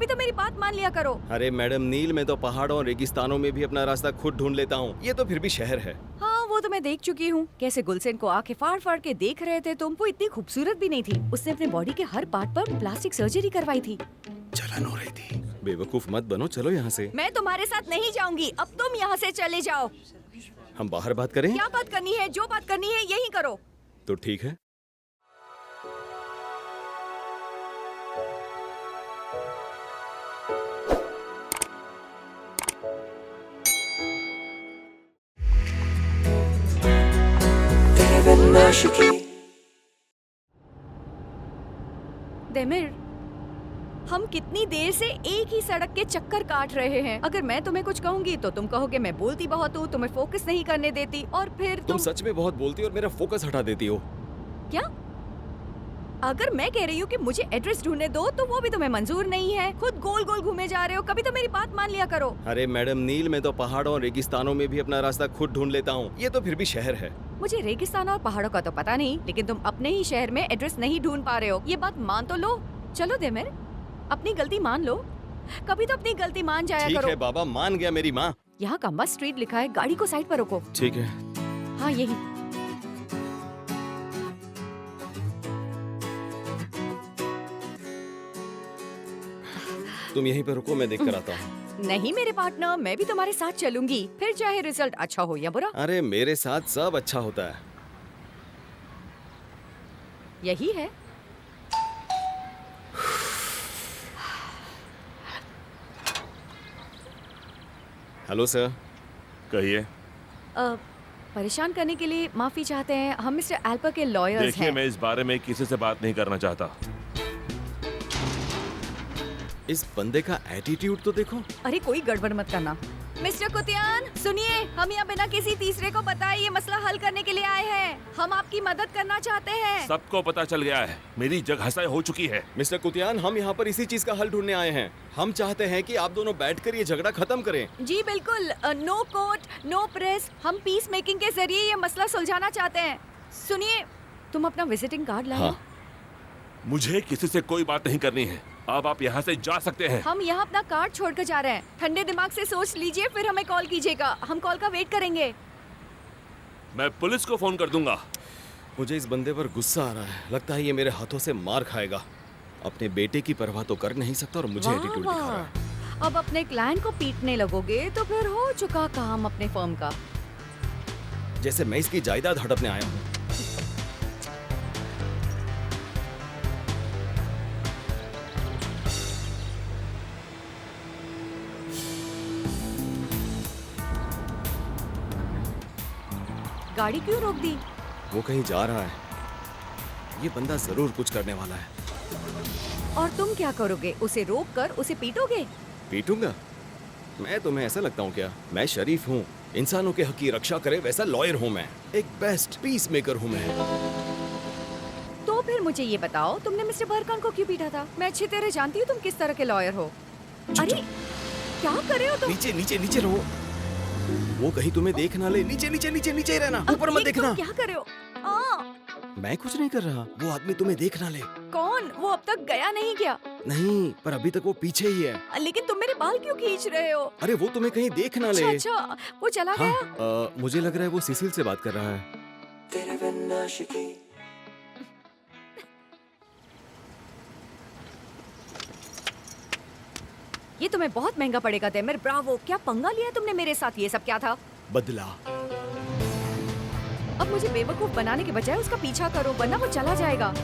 कभी तो मेरी बात मान लिया करो। अरे मैडम, नील मैं तो पहाड़ों और रेगिस्तानों में भी अपना रास्ता खुद ढूंढ लेता हूँ, ये तो फिर भी शहर है। हाँ वो तो मैं देख चुकी हूँ, कैसे गुलशन को आंखें फाड़ फाड़ के देख रहे थे तुम। वो इतनी खूबसूरत भी नहीं थी, उसने अपने बॉडी के हर पार्ट पर प्लास्टिक सर्जरी करवाई थी। जलन हो रही थी। बेवकूफ मत बनो, चलो यहाँ से। मैं तुम्हारे साथ नहीं जाऊंगी, अब तुम यहाँ से चले जाओ। हम बाहर बात करें? क्या बात करनी है? जो बात करनी है यही करो। तो ठीक है। देमिर, हम कितनी देर से एक ही सड़क के चक्कर काट रहे हैं। अगर मैं तुम्हें कुछ कहूंगी तो तुम कहोगे मैं बोलती बहुत हूँ, तुम्हें फोकस नहीं करने देती, और फिर तुम सच में बहुत बोलती हो और मेरा फोकस हटा देती हो। क्या? अगर मैं कह रही हूँ कि मुझे एड्रेस ढूंढने दो तो वो भी तुम्हें मंजूर नहीं है। खुद गोल गोल घूमे जा रहे हो, कभी तो मेरी बात मान लिया करो। अरे मैडम, नील मैं तो पहाड़ों और रेगिस्तानों में भी अपना रास्ता खुद ढूंढ लेता हूँ, ये तो फिर भी शहर है। मुझे रेगिस्तान और पहाड़ों का तो पता नहीं, लेकिन तुम अपने ही शहर में एड्रेस नहीं ढूंढ पा रहे हो, ये बात मान तो लो। चलो देमिर, अपनी गलती मान लो, कभी तो अपनी गलती मान जाया करो। ठीक है बाबा, मान गया मेरी माँ। यहाँ कम्बा स्ट्रीट लिखा है, गाड़ी को साइड पर रोको। ठीक है। हाँ यही। तुम यहीं पे रुको, मैं देख कर आता हूँ। नहीं मेरे पार्टनर, मैं भी तुम्हारे साथ चलूंगी, फिर चाहे रिजल्ट अच्छा हो या बुरा। अरे मेरे साथ सब अच्छा होता है। यही है। Hello sir. कहिए। परेशान करने के लिए माफी चाहते हैं, हम मिस्टर एल्पर के लॉयर्स हैं। देखिए, मैं इस बारे में किसी से बात नहीं करना चाहता। इस बंदे का एटीट्यूड तो देखो। अरे कोई गड़बड़ मत करना। मिस्टर कुतियान सुनिए, हम यहाँ बिना किसी तीसरे को बताए ये मसला हल करने के लिए आए हैं। हम आपकी मदद करना चाहते हैं। सबको पता चल गया है, मेरी जगह हसाई हो चुकी है। मिस्टर कुतियान, हम यहाँ पर इसी चीज का हल ढूंढने आए हैं। हम चाहते हैं कि आप दोनों बैठकर ये झगड़ा खत्म करें। जी बिल्कुल, नो कोर्ट नो प्रेस, हम पीस मेकिंग के जरिए ये मसला सुलझाना चाहते हैं। सुनिए, तुम अपना विजिटिंग कार्ड लाए? हाँ। मुझे किसी से कोई बात नहीं करनी है, अब आप यहाँ से जा सकते हैं। हम यहाँ अपना कार्ड छोड़कर जा रहे हैं। ठंडे दिमाग से सोच लीजिए, फिर हमें कॉल कीजिएगा, हम कॉल का वेट करेंगे। मैं पुलिस को फोन कर दूंगा। मुझे इस बंदे पर गुस्सा आ रहा है, लगता है ये मेरे हाथों से मार खाएगा। अपने बेटे की परवाह तो कर नहीं सकता और मुझे एटीट्यूड दिखा रहा है। अब अपने क्लाइंट को पीटने लगोगे तो फिर हो चुका काम अपने फर्म का। जैसे मैं इसकी जायदाद हड़पने आया हूँ। गाड़ी क्यों रोक दी? वो कहीं जा रहा है, ये बंदा जरूर कुछ करने वाला है। और तुम क्या करोगे? उसे रोक कर उसे पीटोगे? पीटूंगा? मैं तुम्हें ऐसा लगता हूँ क्या? मैं शरीफ हूँ, इंसानों के हक की रक्षा करे वैसा लॉयर हूँ मैं, एक बेस्ट पीस मेकर हूँ मैं। तो फिर मुझे ये बताओ, तुमने मिस्टर बरकान को क्यों पीटा था? मैं अच्छी तरह जानती हूँ तुम किस तरह के लॉयर हो। अरे क्या कर रहे हो तुम? नीचे नीचे नीचे रहो, वो कहीं तुम्हें देख ना ले। नीचे नीचे नीचे नीचे रहना, ऊपर मत देखना। क्या कर रहे हो? मैं कुछ नहीं कर रहा, वो आदमी तुम्हें देख ना ले। कौन? वो अब तक गया नहीं क्या? नहीं, पर अभी तक वो पीछे ही है। लेकिन तुम मेरे बाल क्यों खींच रहे हो? अरे वो तुम्हें कहीं देख ना ले। अच्छा, वो चला हाँ, गया? मुझे लग रहा है वो सिसिल से बात कर रहा है। ये तुम्हें बहुत महंगा पड़ेगा तेमिर। ब्रावो, क्या पंगा लिया तुमने मेरे साथ? ये सब क्या था? बदला। अब मुझे बेवकूफ बनाने के बजाय उसका पीछा करो, वरना वो चला जाएगा।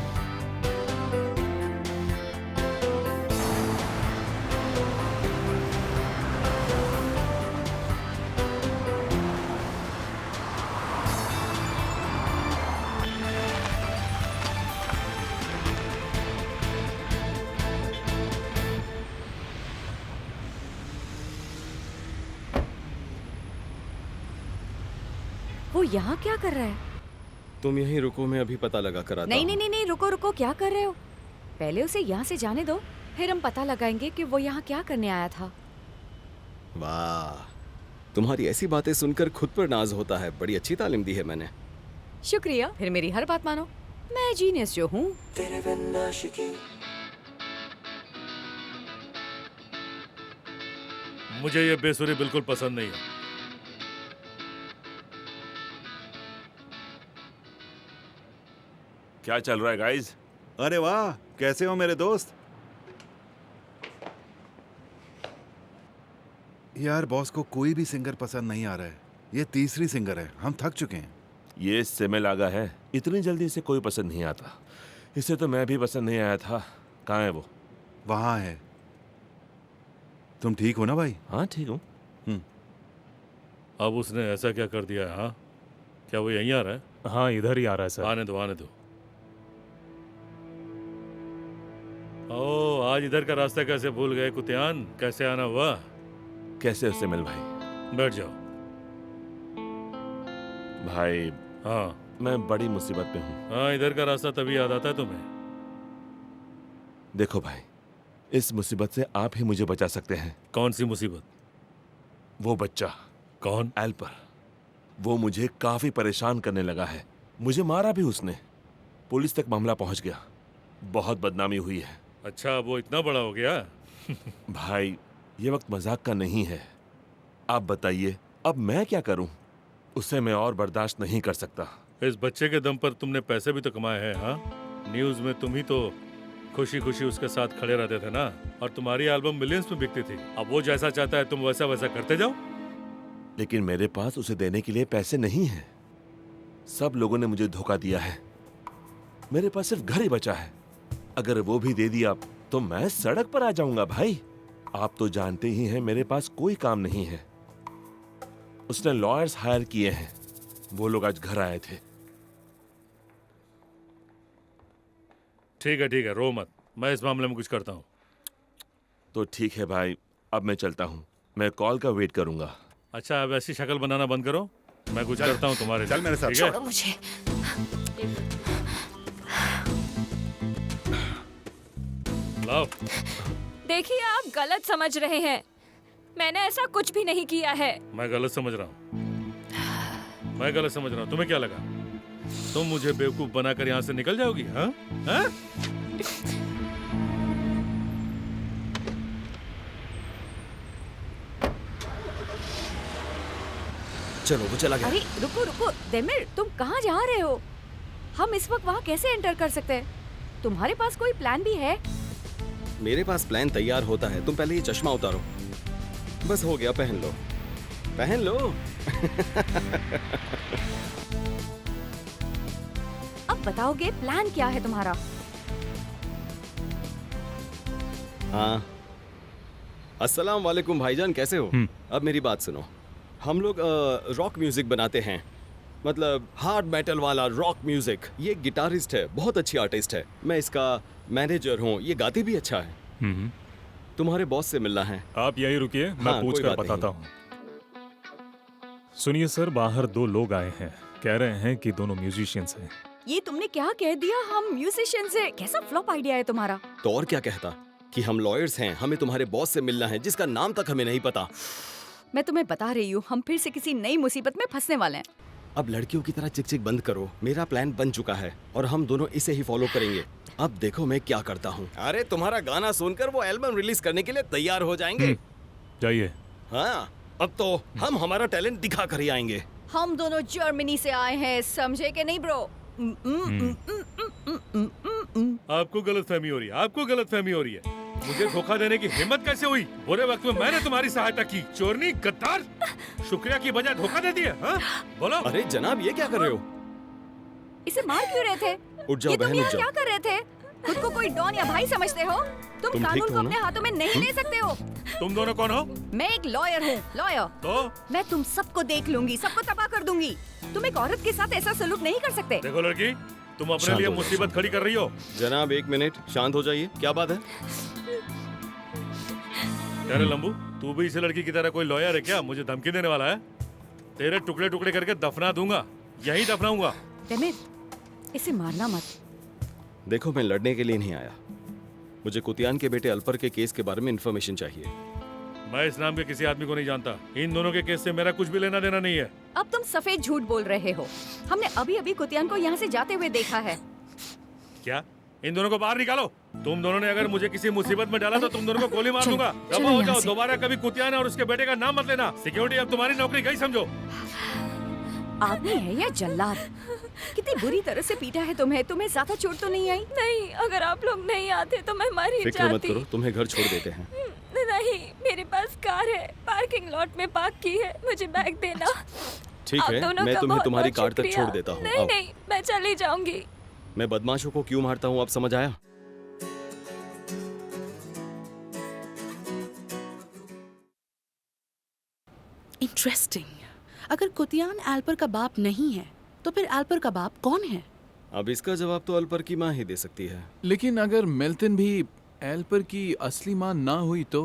वो यहाँ क्या कर रहा है? तुम यहीं रुको, मैं अभी पता लगा कर आता नहीं हूँ। नहीं नहीं नहीं, रुको रुको, क्या कर रहे हो? पहले उसे यहाँ से जाने दो, फिर हम पता लगाएंगे कि वो यहाँ क्या करने आया था। वाह, तुम्हारी ऐसी बातें सुनकर खुद पर नाज होता है। बड़ी अच्छी तालीम दी है मैंने। शुक्रिया, फिर मेरी हर बात मानो। मैं जीनियस जो हूँ। मुझे ये बेसुरी बिल्कुल पसंद नहीं है। क्या चल रहा है गाइस? अरे वाह, कैसे हो मेरे दोस्त? यार बॉस को कोई भी सिंगर पसंद नहीं आ रहा है। ये तीसरी सिंगर है, हम थक चुके हैं। ये सेमेल आगा है, इतनी जल्दी इसे कोई पसंद नहीं आता। इसे तो मैं भी पसंद नहीं आया था। कहाँ है वो? वहां है। तुम ठीक हो ना भाई? हाँ ठीक हूँ। अब उसने ऐसा क्या कर दिया है? हाँ, क्या वो यहीं आ रहा है? हाँ इधर ही आ रहा है सर। आने दो, आने दो। ओ, आज इधर का रास्ता कैसे भूल गए कुतियान? कैसे आना हुआ? कैसे हो सेमेल भाई? बैठ जाओ। भाई हाँ मैं बड़ी मुसीबत में हूँ। हाँ, इधर का रास्ता तभी याद आता है तुम्हें। देखो भाई, इस मुसीबत से आप ही मुझे बचा सकते हैं। कौन सी मुसीबत? वो बच्चा कौन? एल्पर, वो मुझे काफी परेशान करने लगा है। मुझे मारा भी उसने। पुलिस तक मामला पहुंच गया। बहुत बदनामी हुई है। अच्छा, वो इतना बड़ा हो गया? भाई ये वक्त मजाक का नहीं है। आप बताइए अब मैं क्या करूं? उसे मैं और बर्दाश्त नहीं कर सकता। इस बच्चे के दम पर तुमने पैसे भी तो कमाए हैं। हाँ, न्यूज में तुम ही तो खुशी खुशी उसके साथ खड़े रहते थे ना, और तुम्हारी एल्बम मिलियंस में बिकती थी। अब वो जैसा चाहता है तुम वैसा वैसा करते जाओ। लेकिन मेरे पास उसे देने के लिए पैसे नहीं हैं। सब लोगों ने मुझे धोखा दिया है। मेरे पास सिर्फ घर ही बचा है। अगर वो भी दे दिया तो मैं सड़क पर आ जाऊंगा भाई। आप तो जानते ही हैं मेरे पास कोई काम नहीं है। उसने लॉयर्स हायर किए हैं। वो लोग आज घर आए थे। ठीक है, रो मत। मैं इस मामले में कुछ करता हूँ। तो ठीक है भाई, अब मैं चलता हूँ। मैं कॉल का वेट करूंगा। अच्छा, अब ऐसी शक्ल बनाना बंद करो। मैं कुछ करता हूँ तुम्हारे लिए। चल मेरे साथ। ठीक है? छोड़ो मुझे। लाओ। देखिए, आप गलत समझ रहे हैं। मैंने ऐसा कुछ भी नहीं किया है। मैं गलत समझ रहा हूँ। मैं गलत समझ रहा हूँ। तुम्हें क्या लगा तुम मुझे बेवकूफ बनाकर यहाँ से निकल जाओगी? हाँ हाँ? चलो वो चला गया। अरे रुको रुको देमिर, तुम कहाँ जा रहे हो? हम इस वक्त वहाँ कैसे एंटर कर सकते हैं? तुम्हारे पास कोई प्लान भी है? मेरे पास प्लान तैयार होता है। तुम पहले ये चश्मा उतारो। बस हो गया, पहन लो, पहन लो। अब बताओगे प्लान क्या है तुम्हारा? हाँ, अस्सलाम वालेकुम भाईजान, कैसे हो? अब मेरी बात सुनो। हम लोग रॉक म्यूजिक बनाते हैं, मतलब हार्ड मेटल वाला रॉक म्यूजिक। ये गिटारिस्ट है, बहुत अच्छी आर्टिस्ट है। मैं इसका मैनेजर हूँ। ये गाती भी अच्छा है। तुम्हारे बॉस से मिलना है। आप यहीं रुकिए, मैं हाँ, पूछ कोई कर बात बताता हूँ। सुनिए सर, बाहर दो लोग आए हैं, कह रहे हैं कि दोनों म्यूजिशियंस हैं। ये तुमने क्या कह दिया? हम म्यूजिशियन से? कैसा फ्लॉप आइडिया है तुम्हारा। तो और क्या कहता कि हम लॉयर्स हैं, हमें तुम्हारे बॉस से मिलना है जिसका नाम तक हमें नहीं पता। मैं तुम्हें बता रही हूँ, हम फिर से किसी नई मुसीबत में फंसने वाले हैं। अब लड़कियों की तरह चिक चिक बंद करो। मेरा प्लान बन चुका है और हम दोनों इसे ही फॉलो करेंगे। अब देखो मैं क्या करता हूँ। अरे तुम्हारा गाना सुनकर वो एल्बम रिलीज करने के लिए तैयार हो जाएंगे। जाइए। हाँ, अब तो हम हमारा टैलेंट दिखा कर ही आएंगे। हम दोनों जर्मनी से आए हैं, समझे कि नहीं ब्रो? आपको गलतफहमी हो रही है। आपको गलतफहमी हो रही है। मुझे धोखा देने की हिम्मत कैसे हुई? बुरे वक्त में मैंने तुम्हारी सहायता की। चोरनी, गद्दार, शुक्रिया की बजाय धोखा दे दिया। हाँ? बोलो। अरे जनाब, ये क्या कर रहे हो? इसे मार क्यों रहे थे? उठ जाओ ये तुम बहन, यहाँ उठ जाओ। क्या कर रहे थे? खुद को कोई डॉन या भाई समझते हो? तुम तुम ठीक कानून तो को हो ना? अपने हाथों में नहीं ले सकते हो। तुम दोनों कौन हो? मैं एक लॉयर हूँ, लॉयर। तो मैं तुम सबको देख लूंगी, सबको तबाह कर दूंगी। तुम एक औरत के साथ ऐसा सलूक नहीं कर सकते। देखो लड़की, तुम अपने शांत लिए हो जाओ, मुसीबत खड़ी कर रही हो। जनाब एक मिनट, शांत हो जाइए। क्या बात है? अरे लंबू, तू भी इस लड़की की तरह कोई लॉयर है क्या? मुझे धमकी देने वाला है? तेरे टुकड़े टुकड़े करके दफना दूंगा, यहीं दफनाऊंगा। देमिर, इसे मारना मत। देखो मैं लड़ने के लिए नहीं आया। मुझे कुतियान के बेटे अल्पर के केस के बारे में इंफॉर्मेशन चाहिए। मैं इस नाम के किसी आदमी को नहीं जानता। इन दोनों के केस से मेरा कुछ भी लेना देना नहीं है। अब तुम सफेद झूठ बोल रहे हो। हमने अभी अभी कुतियान को यहाँ से जाते हुए देखा है। क्या? इन दोनों को बाहर निकालो। तुम दोनों ने अगर मुझे किसी मुसीबत में डाला तो तुम दोनों को गोली मार चलो, दूंगा। चलो दबा हो यहाँ जाओ, से। दोबारा कभी कुतियान और उसके बेटे का नाम मत लेना। सिक्योरिटी अब तुम्हारी नौकरी गई समझो। आदमी है या जल्लाद? कितनी बुरी तरह से पीटा है तुम्हें। तुम्हें ज्यादा चोट तो नहीं आई? नहीं, अगर आप लोग नहीं आते तो मैं मर ही फिक्र मत जाती। करो, तुम्हें घर छोड़ देते हैं। नहीं, मेरे पास कार है, पार्किंग लॉट में पार्क की है। मुझे बैग देना। ठीक आप है, दोनों मैं का तुम्हें बहुत तुम्हारी बहुत कार तक शुक्रिया। छोड़ देता हूँ। नहीं आओ। नहीं, मैं चली जाऊंगी। मैं बदमाशों को क्यों मारता हूँ, अब समझ आया? इंटरेस्टिंग। अगर कुतियान एल्पर का बाप नहीं है तो फिर एल्पर का बाप कौन है? अब इसका जवाब तो अल्पर की माँ ही दे सकती है। लेकिन अगर मेल्टन भी एल्पर की असली माँ ना हुई तो?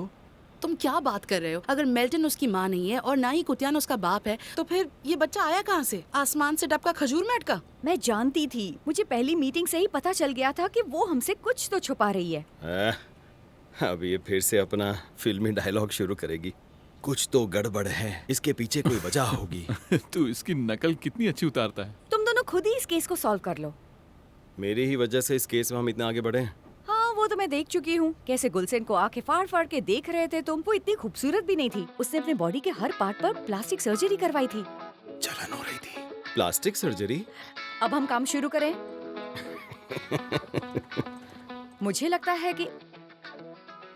तुम क्या बात कर रहे हो? अगर मेल्टन उसकी माँ नहीं है और ना ही कुतियान उसका बाप है तो फिर ये बच्चा आया कहाँ से? आसमान से टपका खजूर में अटका? मैं जानती थी। मुझे पहली मीटिंग से ही पता चल गया था कि वो हमसे कुछ तो छुपा रही है। अब ये फिर से अपना फिल्मी डायलॉग शुरू करेगी। कुछ तो गड़बड़ है, इसके पीछे कोई वजह होगी। तू इसकी नकल कितनी अच्छी उतारता है। तुम दोनों खुद ही इस केस को सॉल्व कर लो। मेरी ही वजह से इस केस में हम इतना आगे बढ़े हैं। हाँ, वो तो मैं देख चुकी हूँ। कैसे गुलशन को आके फाड़ फाड़ के देख रहे थे तुम। वो इतनी खूबसूरत भी नहीं थी। उसने अपने बॉडी के हर पार्ट पर प्लास्टिक सर्जरी करवाई थी। जलन हो रही थी। Plastic surgery? अब हम काम शुरू करें। मुझे लगता है कि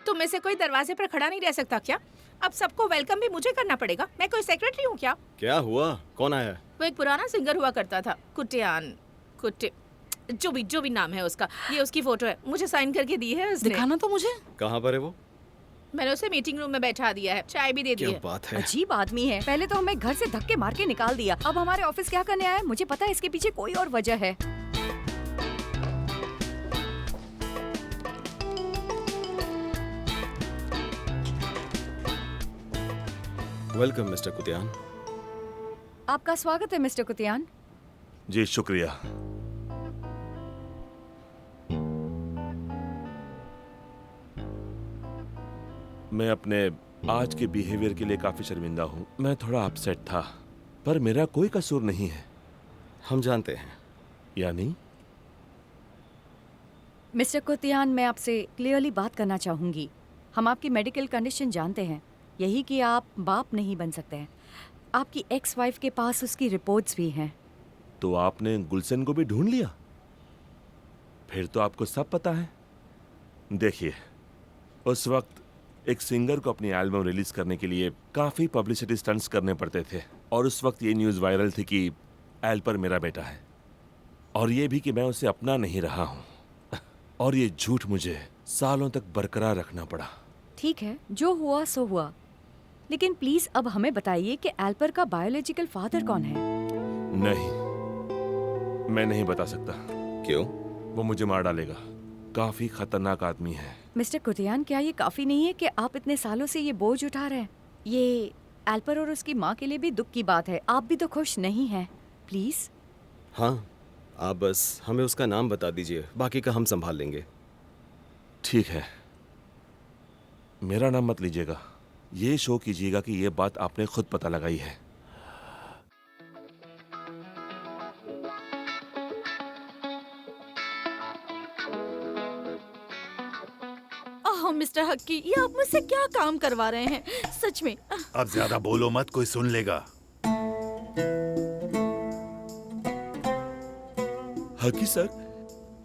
तुम में से कोई दरवाजे पर खड़ा नहीं रह सकता क्या? अब सबको वेलकम भी मुझे करना पड़ेगा। मैं कोई सेक्रेटरी हूँ क्या? क्या हुआ? कौन आया? वो एक पुराना सिंगर हुआ करता था, कुटियान, कुटे, जो भी नाम है उसका। ये उसकी फोटो है, मुझे साइन करके दी है उसने। दिखाना तो मुझे। कहाँ पर है वो? मैंने उसे मीटिंग रूम में बैठा दिया है, चाय भी दे दी क्या है। बात है। अजीब आदमी है। पहले तो हमें घर से धक्के मार के निकाल दिया। अब हमारे ऑफिस क्या करने आया? मुझे पता है इसके पीछे कोई और वजह है। Welcome mister Kutiyan. आपका स्वागत है मिस्टर कुतियान। जी शुक्रिया। मैं अपने आज के बिहेवियर के लिए काफी शर्मिंदा हूँ। मैं थोड़ा अपसेट था, पर मेरा कोई कसूर नहीं है। हम जानते हैं। यानी? मिस्टर कुतियान, मैं आपसे क्लियरली बात करना चाहूंगी। हम आपकी मेडिकल कंडीशन जानते हैं, यही कि आप बाप नहीं बन सकते हैं। आपकी एक्स वाइफ के पास उसकी रिपोर्ट्स भी हैं। तो आपने गुलशन को भी ढूंढ लिया? फिर तो आपको सब पता है। देखिए, उस वक्त एक सिंगर को अपनी एल्बम रिलीज करने के लिए काफी पब्लिसिटी स्टंट्स करने पड़ते थे, और उस वक्त ये न्यूज़ वायरल थी कि एल्पर मेरा बेटा है, और ये भी कि मैं उसे अपना नहीं रहा हूँ। और ये झूठ मुझे सालों तक बरकरार रखना पड़ा। ठीक है, जो हुआ सो हुआ। लेकिन प्लीज अब हमें बताइए कि एल्पर का बायोलॉजिकल फादर कौन है? नहीं, मैं नहीं बता सकता। क्यों? वो मुझे मार डालेगा। काफी खतरनाक आदमी है। मिस्टर कुतियान, क्या ये काफी नहीं है कि आप इतने सालों से ये बोझ उठा रहे हैं? ये एल्पर और उसकी माँ के लिए भी दुख की बात है। आप भी तो खुश नहीं हैं। प्लीज। हाँ, आप बस हमें उसका नाम बता दीजिए, बाकी का हम संभाल लेंगे। ठीक है, मेरा नाम मत लीजिएगा। ये शो कीजिएगा कि ये बात आपने खुद पता लगाई है। ओह मिस्टर हक्की, ये आप मुझसे क्या काम करवा रहे हैं? सच में। अब ज्यादा बोलो मत, कोई सुन लेगा। हकी सर,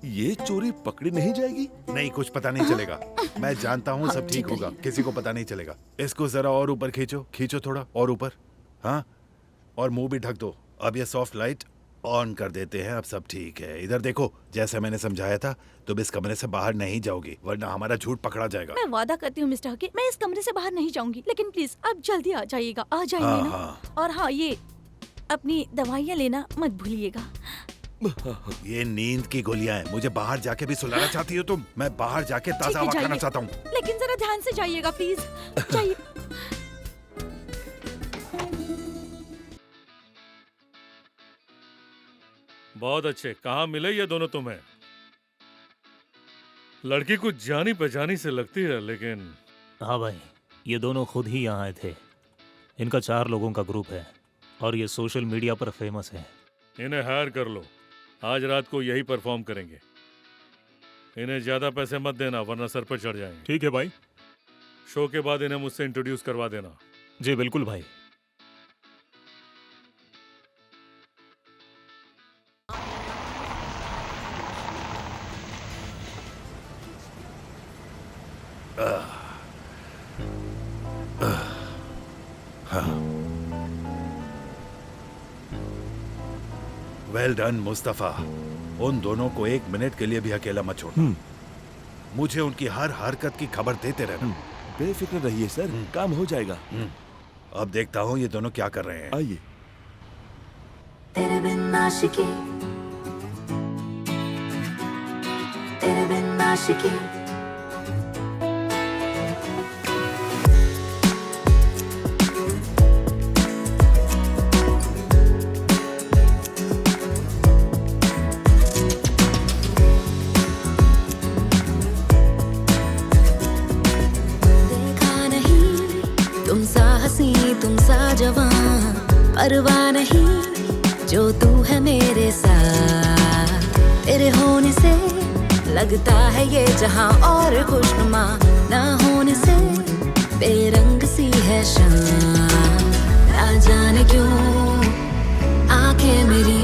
ये चोरी पकड़ी नहीं जाएगी? नहीं, कुछ पता नहीं चलेगा। मैं जानता हूँ सब ठीक होगा, किसी को पता नहीं चलेगा। इसको जरा और ऊपर खींचो, खींचो थोड़ा और ऊपर। हाँ, और मुंह भी ढक दो। अब ये सॉफ्ट लाइट ऑन कर देते हैं। अब सब ठीक है। इधर देखो, जैसे मैंने समझाया था, तुम इस कमरे से बाहर नहीं जाओगी, वरना हमारा झूठ पकड़ा जाएगा। मैं वादा करती हूँ मिस्टर हक्की, मैं इस कमरे से बाहर नहीं जाऊंगी। लेकिन प्लीज आप जल्दी आ जाइएगा। आ जाइए हाँ, ना। हाँ। और हाँ, ये अपनी दवाइयाँ लेना मत भूलिएगा। ये नींद की गोलियां हैं। मुझे बाहर जाके भी सुलाना चाहती हो तुम? मैं बाहर जाके ठीक ताजा है, हवा खाना जाइए। चाहता हूँ। लेकिन जरा ध्यान से जाइएगा प्लीज। जाइए। बहुत अच्छे। कहाँ मिले ये दोनों तुम्हें? लड़की कुछ जानी पहचानी से लगती है, लेकिन हाँ भाई, ये दोनों खुद ही यहाँ आए थे। इनका 4 लोगों का ग्रुप है और ये सोशल मीडिया पर फेमस है। इन्हें हायर कर लो। आज रात को यही परफॉर्म करेंगे। इन्हें ज्यादा पैसे मत देना वरना सर पर चढ़ जाएंगे। ठीक है भाई। शो के बाद इन्हें मुझसे इंट्रोड्यूस करवा देना। जी बिल्कुल भाई। Well done Mustafa. उन दोनों को 1 मिनट के लिए भी अकेला मत छोड़ना। मुझे उनकी हर हरकत की खबर देते रहना। बेफिक्र रहिए सर, काम हो जाएगा। अब देखता हूँ ये दोनों क्या कर रहे हैं। आइए। तेरे बिन आशिकी, तेरे बिन आशिकी। परवाह नहीं जो तू है मेरे साथ, तेरे होने से लगता है ये जहां और खुशनुमा, ना होने से बेरंग सी है शाम। ना जाने क्यों आंखें मेरी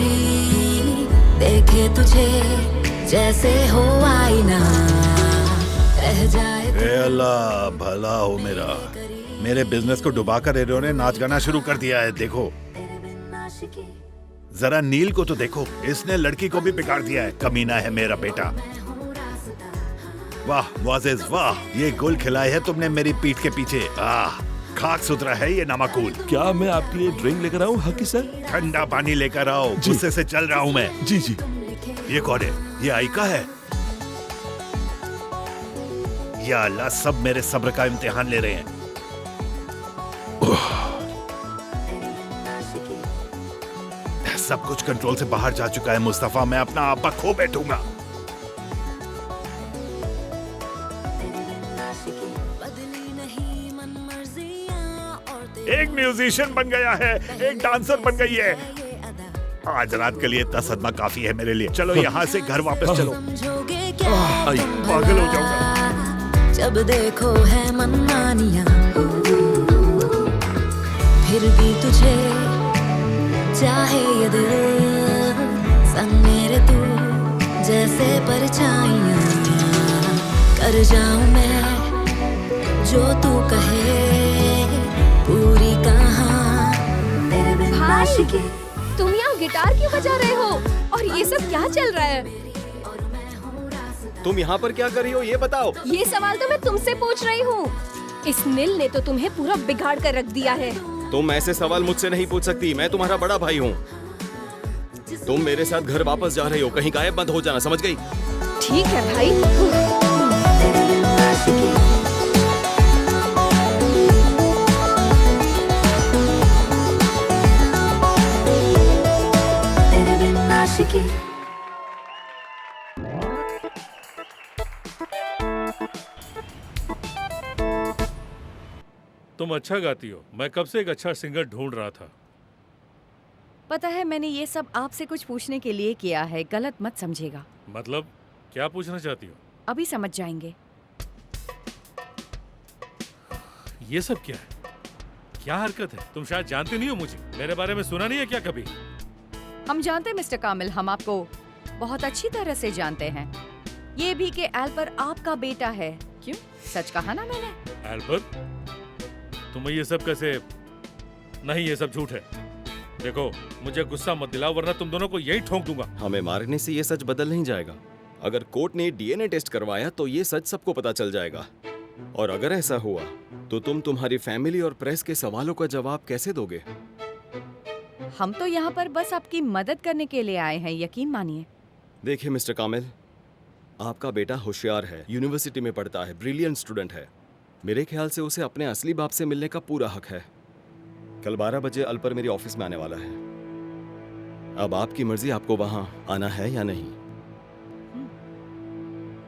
देखे तुझे जैसे हो आईना, रह जाए। ए अल्लाह भला हो मेरे बिजनेस को डुबाकर इन्होंने नाच गाना शुरू कर दिया है। देखो जरा नील को तो देखो, इसने लड़की को भी बिगाड़ दिया है। कमीना है मेरा बेटा। वाह मुअज़्ज़िज़ वाह, ये गुल खिलाए है तुमने मेरी पीठ के पीछे। खाक सुथरा है ये नमाकूल। क्या मैं आपके लिए ड्रिंक लेकर आऊं हकी सर? ठंडा पानी लेकर आओ, गुस्से से चल रहा हूं मैं। जी जी। ये कौन है? ये आइका है? या अल्लाह, सब मेरे सब्र का इम्तिहान ले रहे हैं। सब कुछ कंट्रोल से बाहर जा चुका है मुस्तफा, मैं अपना आपा खो बैठूंगा। एक म्यूजिशियन बन गया है, एक डांसर बन गई है। आज रात के लिए इतना सदमा काफी है मेरे लिए। चलो यहाँ से घर वापस चलो। पागल हो जाऊंगा। जब देखो है मनमानियां, फिर भी तुझे चाहे ये दिल, संग मेरे तू जैसे परछाइयां, कर जाऊं मैं जो तू कहे पूरी कहां। भाई, तुम यहाँ गिटार क्यों बजा रहे हो और ये सब क्या चल रहा है? तुम यहाँ पर क्या कर रही हो ये बताओ। ये सवाल तो मैं तुमसे पूछ रही हूँ। इस नील ने तो तुम्हें पूरा बिगाड़ कर रख दिया है। तुम ऐसे सवाल मुझसे नहीं पूछ सकती, मैं तुम्हारा बड़ा भाई हूँ। तुम मेरे साथ घर वापस जा रही हो, कहीं गायब मत हो जाना, समझ गई? ठीक है भाई। तुम अच्छा गाती हो, मैं कब से एक अच्छा सिंगर ढूंढ रहा था। पता है, मैंने ये सब आपसे कुछ पूछने के लिए किया है, गलत मत समझेगा। मतलब क्या पूछना चाहती हो? अभी समझ जाएंगे। ये सब क्या है? क्या हरकत है? तुम शायद जानते नहीं हो मुझे, मेरे बारे में सुना नहीं है क्या कभी? हम जानते हैं मिस्टर कामिल, हम आपको बहुत अच्छी तरह से जानते हैं। ये भी कि एल्पर आपका बेटा है। क्यों, सच कहा ना मैंने? एल्पर? तुम्हें ये सब कैसे? नहीं, ये सब झूठ है। देखो, मुझे गुस्सा मत दिलाओ वरना तुम दोनों को यही ठोक दूंगा। हमें मारने से ये सच बदल नहीं जाएगा। अगर कोर्ट ने डीएनए टेस्ट करवाया तो ये सच सबको पता चल जाएगा। और अगर ऐसा हुआ तो तुम तुम्हारी फैमिली और प्रेस के सवालों का जवाब कैसे दोगे? हम तो यहाँ पर बस आपकी मदद करने के लिए आए हैं, यकीन मानिए। देखिए मिस्टर कामिल, आपका बेटा होशियार है, यूनिवर्सिटी में पढ़ता है, ब्रिलियंट स्टूडेंट है। मेरे ख्याल से उसे अपने असली बाप से मिलने का पूरा हक है। कल 12 बजे अल्पर मेरी ऑफिस में आने वाला है। अब आपकी मर्जी, आपको वहां आना है या नहीं।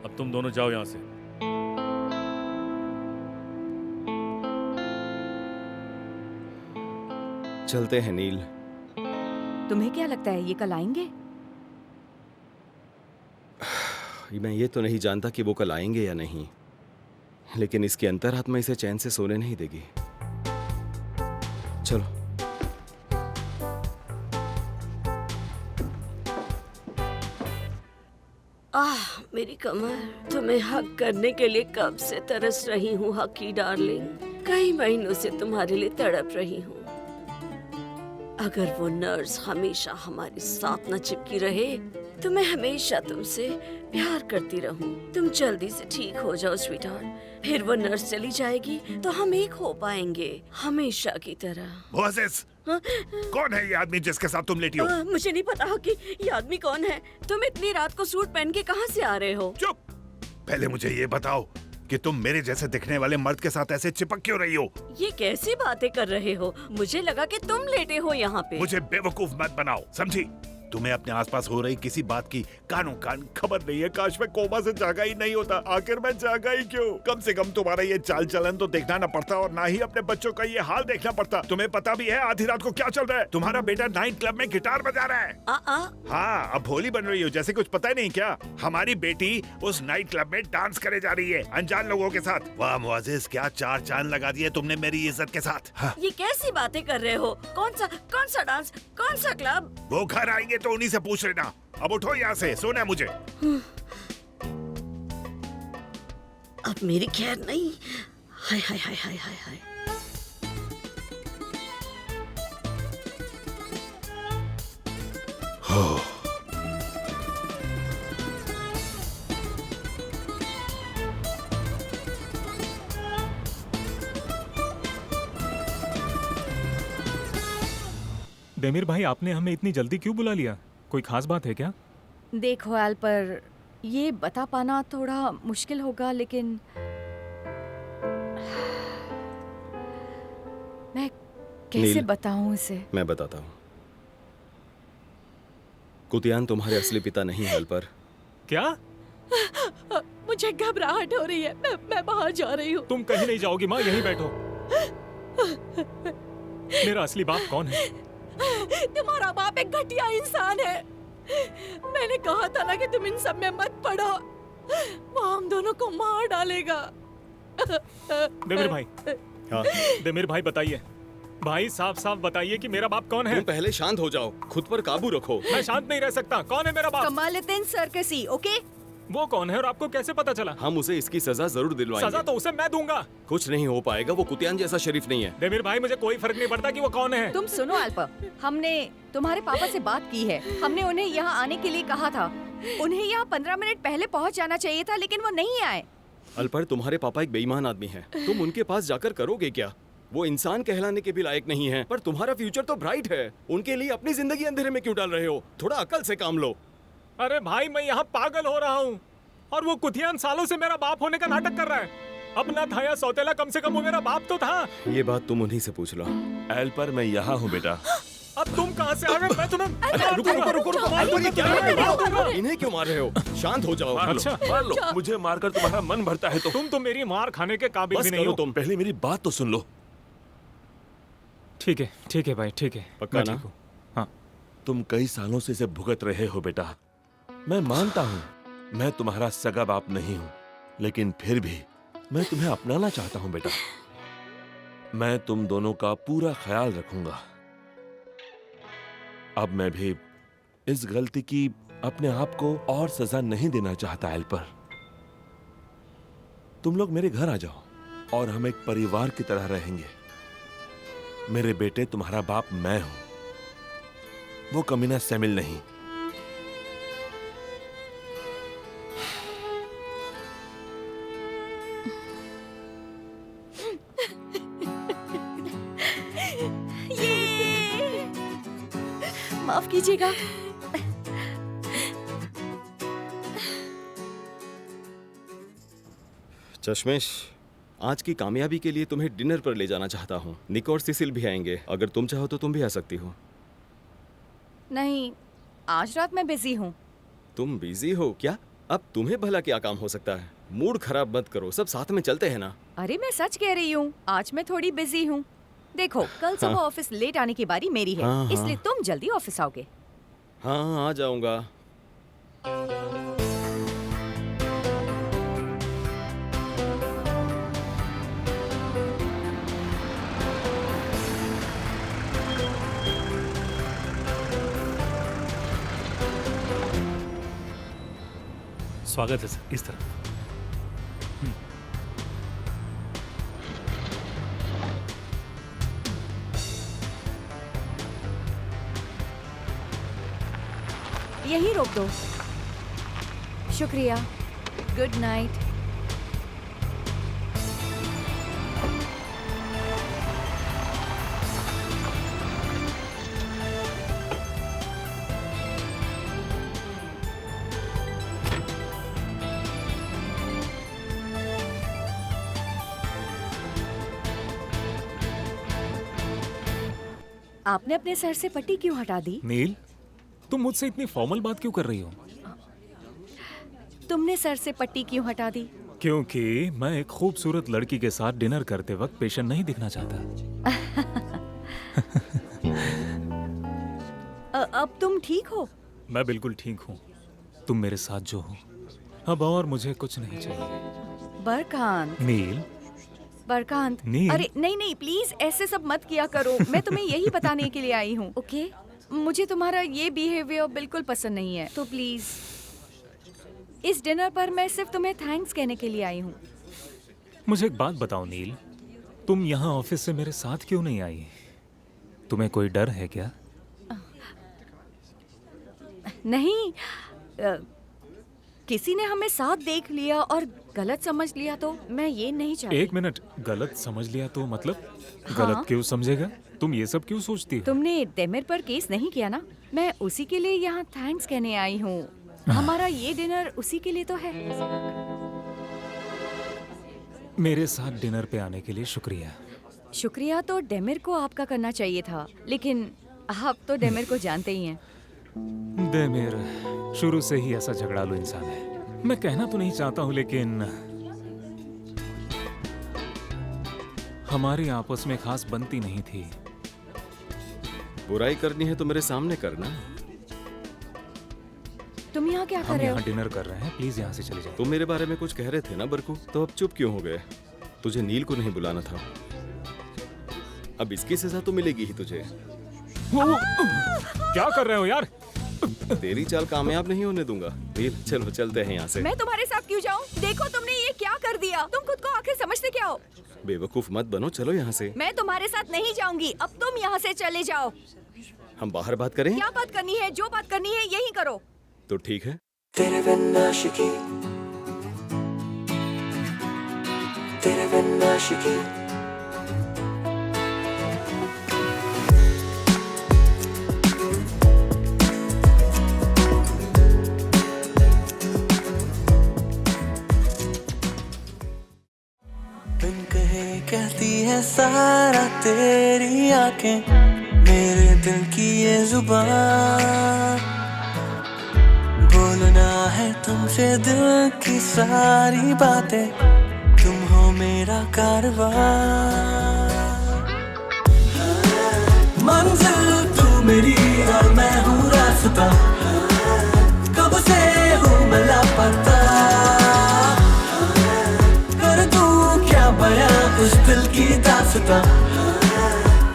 अब तुम दोनों जाओ यहाँ से। चलते हैं नील। तुम्हें क्या लगता है ये कल आएंगे? मैं ये तो नहीं जानता कि वो कल आएंगे या नहीं, लेकिन इसकी अंतरात्मा इसे चैन से सोने नहीं देगी। चलो। मेरी कमर। तुम्हें हक करने के लिए कब से तरस रही हूँ हकी डार्लिंग। कई महीनों से तुम्हारे लिए तड़प रही हूँ। अगर वो नर्स हमेशा हमारे साथ न चिपकी रहे तो मैं हमेशा तुमसे प्यार करती रहूं। तुम जल्दी से ठीक हो जाओ स्वीटहार्ट, फिर वो नर्स चली जाएगी तो हम एक हो पाएंगे हमेशा की तरह। मोसेस, कौन है ये आदमी जिसके साथ तुम लेटी हो? मुझे नहीं पता कि ये आदमी कौन है। तुम इतनी रात को सूट पहन के कहाँ से आ रहे हो? चुप! पहले मुझे ये बताओ कि तुम मेरे जैसे दिखने वाले मर्द के साथ ऐसे चिपक क्यों रही हो? ये कैसी बातें कर रहे हो? मुझे लगा कि तुम लेटे हो यहाँ पे। मुझे बेवकूफ मत बनाओ, समझी? तुम्हें अपने आसपास हो रही किसी बात की कानों कान खबर नहीं है। काश मैं कोमा से जागा ही नहीं होता। आखिर मैं जागा ही क्यों? कम से कम तुम्हारा ये चाल चलन तो देखना न पड़ता और ना ही अपने बच्चों का ये हाल देखना पड़ता। तुम्हें पता भी है आधी रात को क्या चल रहा है? तुम्हारा बेटा नाइट क्लब में गिटार बजा रहा है। हाँ, अब भोली बन रही हो जैसे कुछ पता ही नहीं क्या? हमारी बेटी उस नाइट क्लब में डांस करे जा रही है अनजान लोगों के साथ। वाह मुआजिज, क्या चार चांद लगा दिए तुमने मेरी इज्जत के साथ। हाँ। ये कैसी बातें कर रहे हो? कौन सा डांस, कौन सा क्लब? वो घर आएंगे तो उन्हीं से पूछ लेना। अब उठो यहाँ से, सोना मुझे। अब मेरी खैर नहीं। हाय हाय हाय हाय हाय हाय। देमीर भाई, आपने हमें इतनी जल्दी क्यों बुला लिया? कोई खास बात है क्या? देखो एल्पर, ये बता पाना थोड़ा मुश्किल होगा, लेकिन मैं कैसे नील, बताऊं इसे? मैं बताता हूँ। कुतियान तुम्हारे असली पिता नहीं है एल्पर। क्या? मुझे घबराहट हो रही है। मैं बाहर जा रही हूँ। तुम कहीं नहीं जाओगी माँ, यहीं बैठो। मेरा असली बाप कौन है? तुम्हारा बाप एक घटिया इंसान है। मैंने कहा था ना कि तुम इन सब में मत पड़ो। वो हम दोनों को मार डालेगा। देमीर भाई, हाँ? देमीर भाई बताइए, भाई साफ साफ बताइए कि मेरा बाप कौन है? तुम पहले शांत हो जाओ, खुद पर काबू रखो। मैं शांत नहीं रह सकता। कौन है मेरा बाप? कमालुद्दीन सर्कसी, ओके? वो कौन है और आपको कैसे पता चला? हम उसे इसकी सजा जरूर दिलवाएंगे। सजा तो उसे मैं दूंगा। कुछ नहीं हो पाएगा, वो कुतियान जैसा शरीफ नहीं है। देमीर भाई, मुझे कोई फर्क नहीं पड़ता कि वो कौन है। तुम सुनो एल्पर, हमने तुम्हारे पापा से बात की है। हमने उन्हें यहाँ आने के लिए कहा था। उन्हें यहाँ 15 मिनट पहले पहुँच जाना चाहिए था, लेकिन वो नहीं आए। अल्पर, तुम्हारे पापा एक बेईमान आदमी है। तुम उनके पास जाकर करोगे क्या? वो इंसान कहलाने के भी लायक नहीं है, पर तुम्हारा फ्यूचर तो ब्राइट है। उनके लिए अपनी जिंदगी अंधेरे में क्यों डाल रहे हो? थोड़ा अकल से काम लो। अरे भाई, मैं यहाँ पागल हो रहा हूँ और वो कुतियान सालों से मेरा बाप होने का नाटक कर रहा है। अब ना था या सौतेला, कम से कम वो मेरा बाप तो था। ये बात तुम उन्हीं से पूछ लो। एल्पर, मैं यहाँ हूँ बेटा। अब तुम कहाँ से आ गए? मैं तुम्हें रुको रुको रुको रुको, एल्पर ये क्या कर रहे हो? इन्हें क्यों मार रहे हो? शांत हो जाओ। मार लो। मुझे मारकर तुम्हारा मन भरता है तो? तुम तो मेरी मार खाने के काबिल भी नहीं हो। तुम पहले मेरी बात तो सुन लो। ठीक है भाई, ठीक है। पक्का ना? हाँ। तुम कई सालों से इसे भुगत रहे हो बेटा। मैं मानता हूँ मैं तुम्हारा सगा बाप नहीं हूँ, लेकिन फिर भी मैं तुम्हें अपनाना चाहता हूँ बेटा। मैं तुम दोनों का पूरा ख्याल रखूंगा। अब मैं भी इस गलती की अपने आप को और सजा नहीं देना चाहता एल्पर। तुम लोग मेरे घर आ जाओ और हम एक परिवार की तरह रहेंगे। मेरे बेटे, तुम्हारा बाप मैं हूं, वो कमीना सैमिल नहीं। माफ कीजिएगा। चश्मेश, आज की कामयाबी के लिए तुम्हें डिनर पर ले जाना चाहता हूँ। निक और सिसिल भी आएंगे। अगर तुम चाहो तो तुम भी आ सकती हो। नहीं, आज रात मैं बिजी हूँ। तुम बिजी हो क्या? अब तुम्हें भला क्या काम हो सकता है? मूड खराब मत करो, सब साथ में चलते हैं ना। अरे मैं सच कह रही हूँ, आज मैं थोड़ी बिजी हूँ। देखो, कल सुबह ऑफिस लेट आने की बारी मेरी है। हाँ, इसलिए तुम जल्दी ऑफिस आओगे। हाँ, आ जाऊंगा। स्वागत है सर, इस तरफ। यहीं रोक दो। शुक्रिया। Good night. आपने अपने सर से पट्टी क्यों हटा दी? नील, तुम मुझसे इतनी फॉर्मल बात क्यों कर रही हो? तुमने सर से पट्टी क्यों हटा दी? क्योंकि मैं एक खूबसूरत लड़की के साथ डिनर करते वक्त पेशेंट नहीं दिखना चाहता। अब तुम ठीक हो? मैं बिल्कुल ठीक हूँ। तुम मेरे साथ जो हो, अब और मुझे कुछ नहीं चाहिए। बरकांत। नील। बरकांत। नील। अरे नहीं नहीं, प्लीज ऐसे सब मत किया करो। मैं तुम्हें यही बताने के लिए आई हूँ, ओके? मुझे तुम्हारा ये बिहेवियर बिल्कुल पसंद नहीं है, तो प्लीज इस डिनर पर मैं सिर्फ तुम्हें थैंक्स कहने के लिए आई हूँ। मुझे एक बात बताओ नील, तुम यहाँ ऑफिस से मेरे साथ क्यों नहीं आई? तुम्हें कोई डर है क्या? नहीं, किसी ने हमें साथ देख लिया और गलत समझ लिया तो मैं ये नहीं चाहती। एक मिनट, गलत समझ लिया तो मतलब? हाँ? गलत क्यों समझेगा? तुम ये सब क्यों सोचती हो? तुमने डेमिर पर केस नहीं किया ना? मैं उसी के लिए यहाँ थैंक्स कहने आई हूँ। हमारा ये डिनर उसी के लिए तो है। मेरे साथ डिनर पे आने के लिए शुक्रिया। शुक्रिया तो डेमिर को आपका करना चाहिए था, लेकिन आप तो डेमिर को जानते ही हैं। डेमिर शुरू से ही ऐसा झगड़ालू इंसान है। मैं कहना तो नहीं चाहता हूँ, लेकिन हमारी आपस में खास बनती नहीं थी। बुराई करनी है तो मेरे सामने करना। तुम यहाँ क्या कर हम रहे हो? यहाँ डिनर कर रहे हैं, प्लीज यहाँ से चले जाओ। तुम मेरे बारे में कुछ कह रहे थे ना बरकू, तो अब चुप क्यों हो गए? तुझे नील को नहीं बुलाना था। अब इसकी सजा तो मिलेगी ही तुझे। क्या कर रहे हो यार? तेरी चाल कामयाब नहीं होने दूंगा। नील चलो चलते हैं यहाँ से। मैं तुम्हारे साथ क्यों जाऊँ? देखो तुमने ये क्या कर दिया। तुम खुद को आखिर समझते क्या हो? बेवकूफ मत बनो, चलो यहाँ से। मैं तुम्हारे साथ नहीं जाऊंगी। अब तुम यहाँ से चले जाओ। हम बाहर बात करें? क्या बात करनी है? जो बात करनी है यही करो। तो ठीक है। तेरे बिन आशिकी, तेरे बिन आशिकी। बिन कहे कहती है सारा तेरी आंखें, मेरे दिल की ये जुबान। बोलना है तुमसे दिल की सारी बातें, तुम हो मेरा कारवां। मंजिल तू मेरी और मैं हूँ रास्ता, कब से हूँ मैं लापता। कर दूँ क्या बयां उस दिल की दास्तां,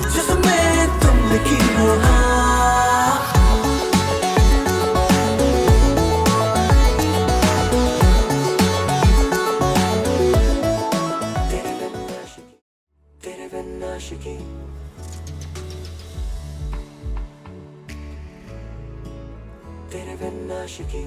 जिसमें तुम लिखी हो। आशिकी, तेरे बिन आशिकी।